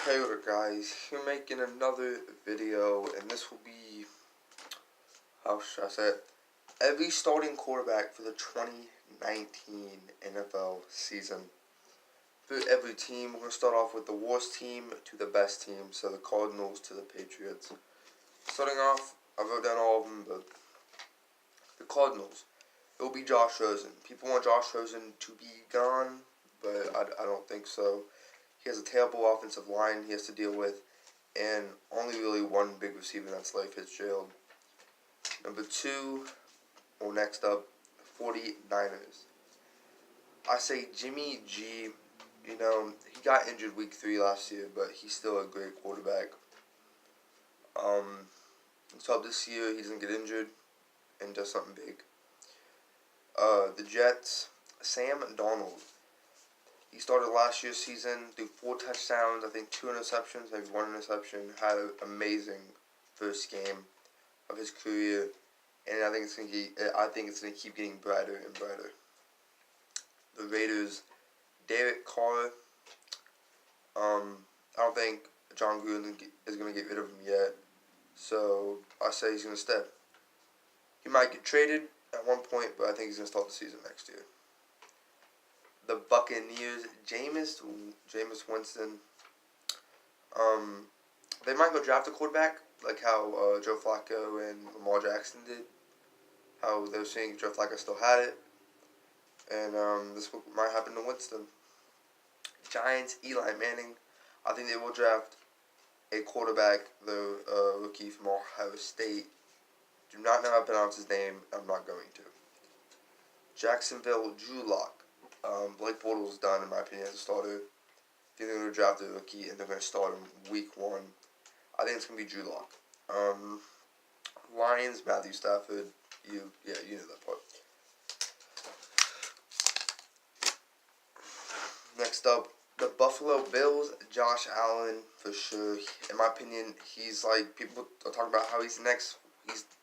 Hey there guys, here making another video, and this will be, how should I say it, every starting quarterback for the 2019 NFL season. For every team, we're going to start off with the worst team to the best team, so the Cardinals to the Patriots. Starting off, I wrote down all of them, but the Cardinals, it will be Josh Rosen. People want Josh Rosen to be gone, but I don't think so. He has a terrible offensive line he has to deal with, and only really one big receiver, and that's Larry Fitzgerald. Number two, or next up, 49ers. I say Jimmy G. He got injured week 3 last year, but he's still a great quarterback. Let's hope this year he doesn't get injured and does something big. The Jets, Sam Darnold. He started last year's season, threw 4 touchdowns, I think 2 interceptions, maybe 1 interception. Had an amazing first game of his career, and I think it's gonna keep getting brighter and brighter. The Raiders, Derek Carr. I don't think John Gruden is gonna get rid of him yet, so I say he's gonna stay. He might get traded at one point, but I think he's gonna start the season next year. The Buccaneers, Jameis Winston. They might go draft a quarterback, like how Joe Flacco and Lamar Jackson did. How they were saying Joe Flacco still had it, and this might happen to Winston. Giants, Eli Manning. I think they will draft a quarterback, the rookie from Ohio State. Do not know how to pronounce his name. I'm not going to. Jacksonville, Drew Lock. Blake Bortles is done, in my opinion, as a starter. I think they're going to draft a rookie, and they're going to start him week 1. I think it's going to be Drew Lock. Lions, Matthew Stafford. You know that part. Next up, the Buffalo Bills, Josh Allen, for sure. In my opinion, he's like, people are talking about how he's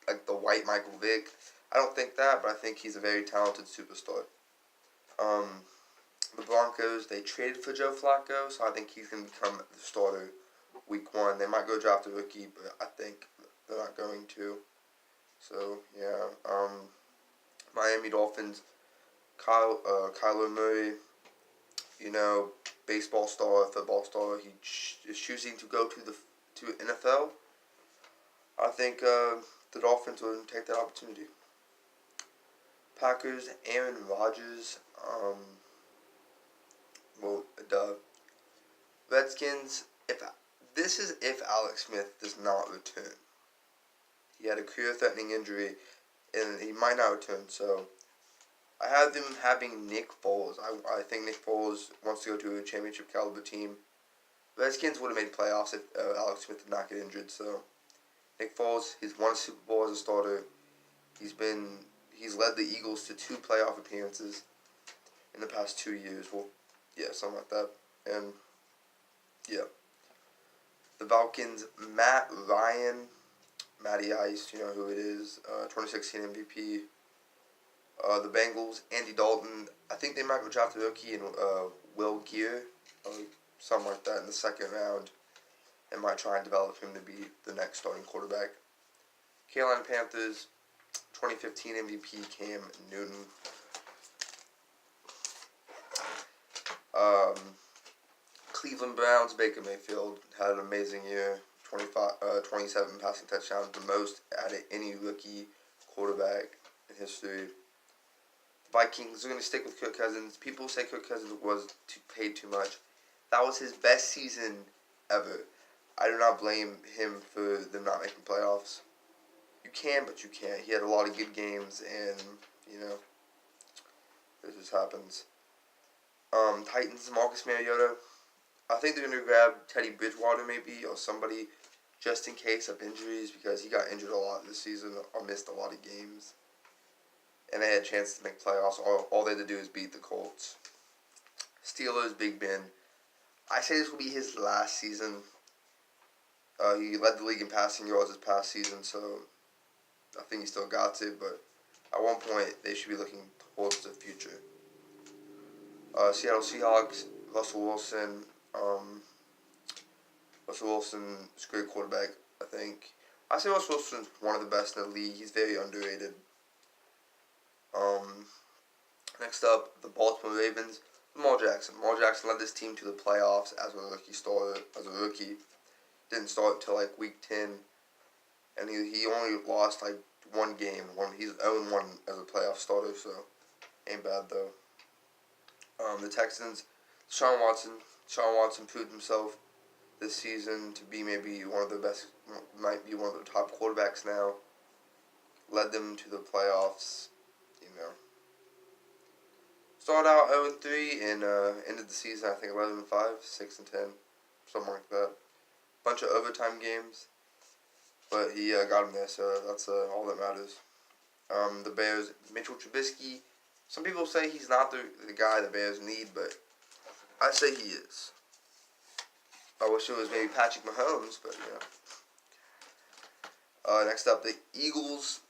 like the white Michael Vick. I don't think that, but I think he's a very talented superstar. The Broncos, they traded for Joe Flacco, so I think he's going to become the starter week 1. They might go draft a rookie, but I think they're not going to. So, yeah. Miami Dolphins, Kyler Murray, baseball star, football star. He is choosing to go to NFL. I think the Dolphins will take that opportunity. Packers, Aaron Rodgers. Redskins. If Alex Smith does not return. He had a career-threatening injury, and he might not return. So I have them having Nick Foles. I think Nick Foles wants to go to a championship caliber team. Redskins would have made playoffs if Alex Smith did not get injured. So Nick Foles, he's won a Super Bowl as a starter. He's led the Eagles to 2 playoff appearances in the past 2 years. Well, yeah, something like that. And yeah, the Falcons, Matt Ryan, Matty Ice, you know who it is, 2016 MVP. The Bengals, Andy Dalton. I think they might go draft a rookie in Will Gear, something like that in the 2nd round, and might try and develop him to be the next starting quarterback. Carolina Panthers, 2015 MVP Cam Newton. Cleveland Browns, Baker Mayfield had an amazing year. 27 passing touchdowns, the most out of any rookie quarterback in history. Vikings are going to stick with Kirk Cousins. People say Kirk Cousins was paid too much. That was his best season ever. I do not blame him for them not making playoffs. You can, but you can't. He had a lot of good games, and, this just happens. Titans, Marcus Mariota. I think they're going to grab Teddy Bridgewater maybe, or somebody, just in case of injuries, because he got injured a lot this season, or missed a lot of games. And they had a chance to make playoffs. All they had to do is beat the Colts. Steelers, Big Ben. I say this will be his last season. He led the league in passing yards this past season, so I think he still got it, but at one point they should be looking towards the future. Seattle Seahawks, Russell Wilson. Russell Wilson is a great quarterback, I think. I say Russell Wilson's one of the best in the league. He's very underrated. Next up, the Baltimore Ravens. Lamar Jackson. Lamar Jackson led this team to the playoffs as a rookie starter. As a rookie, didn't start until like week 10, and he only lost like one game. He's 0-1 as a playoff starter, so ain't bad though. The Texans, Deshaun Watson proved himself this season to be maybe one of the best, might be one of the top quarterbacks now. Led them to the playoffs, you know. Started out 0-3 and ended the season, I think, 11-5, 6-10, something like that. Bunch of overtime games, but he got him there, so that's all that matters. The Bears, Mitchell Trubisky. Some people say he's not the guy the Bears need, but I say he is. I wish it was maybe Patrick Mahomes, but you know. Next up, the Eagles.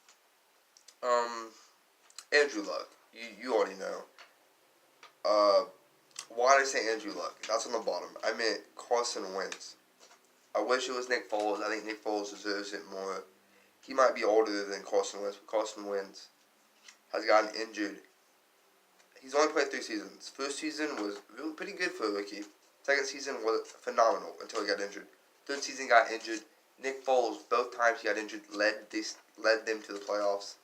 Andrew Luck. You already know. Why did I say Andrew Luck? That's on the bottom. I meant Carson Wentz. I wish it was Nick Foles. I think Nick Foles deserves it more. He might be older than Carson Wentz, but Carson Wentz has gotten injured. He's only played 3 seasons. First season was really pretty good for a rookie. Second season was phenomenal until he got injured. Third season got injured. Nick Foles, both times he got injured, led them to the playoffs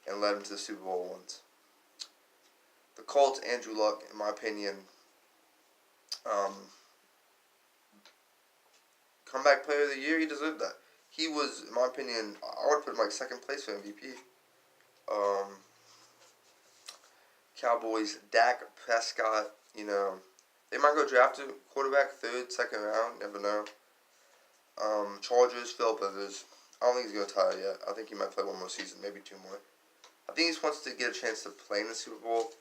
and led them to the Super Bowl once. The Colts, Andrew Luck, in my opinion, comeback player of the year, he deserved that. He was, in my opinion, I would put him like second place for MVP. Cowboys, Dak Prescott, you know, they might go draft a quarterback 3rd, 2nd round, never know. Chargers, Philip Rivers. I don't think he's going to retire yet. I think he might play one more season, maybe 2 more. I think he just wants to get a chance to play in the Super Bowl,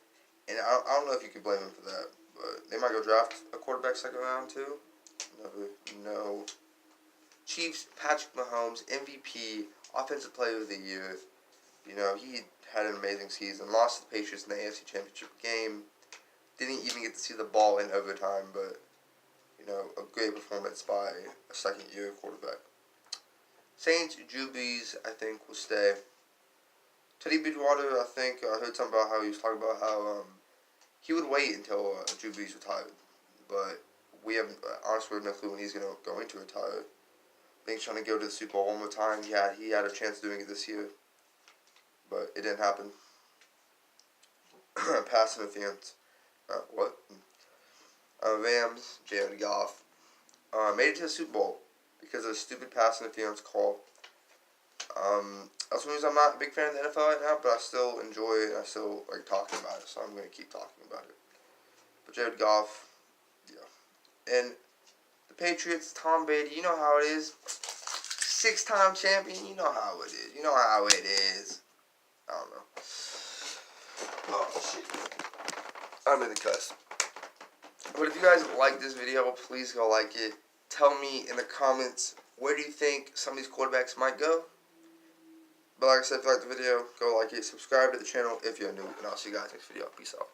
and I don't know if you can blame him for that, but they might go draft a quarterback 2nd round too. Never know. Chiefs, Patrick Mahomes, MVP, Offensive Player of the Year. You know, he had an amazing season. Lost to the Patriots in the AFC Championship game. Didn't even get to see the ball in overtime, but, you know, a great performance by a second-year quarterback. Saints, Drew Brees, I think, will stay. Teddy Bridgewater, I think, I heard something about how he was talking about how he would wait until Drew Brees retired. But we have, honestly, no clue when he's going to go into retire. I think he's trying to go to the Super Bowl one more time. He had a chance of doing it this year, but it didn't happen. Pass interference. What? Rams, Jared Goff, made it to the Super Bowl because of a stupid pass interference call. That's one reason I'm not a big fan of the NFL right now, but I still enjoy it and I still like talking about it, so I'm going to keep talking about it. But Jared Goff, yeah. And the Patriots, Tom Brady, you know how it is. 6-time champion, you know how it is. You know how it is. I don't know. Oh, shit. I'm in the cuss. But if you guys like this video, please go like it. Tell me in the comments, where do you think some of these quarterbacks might go? But like I said, if you like the video, go like it. Subscribe to the channel if you're new. And I'll see you guys next video. Peace out.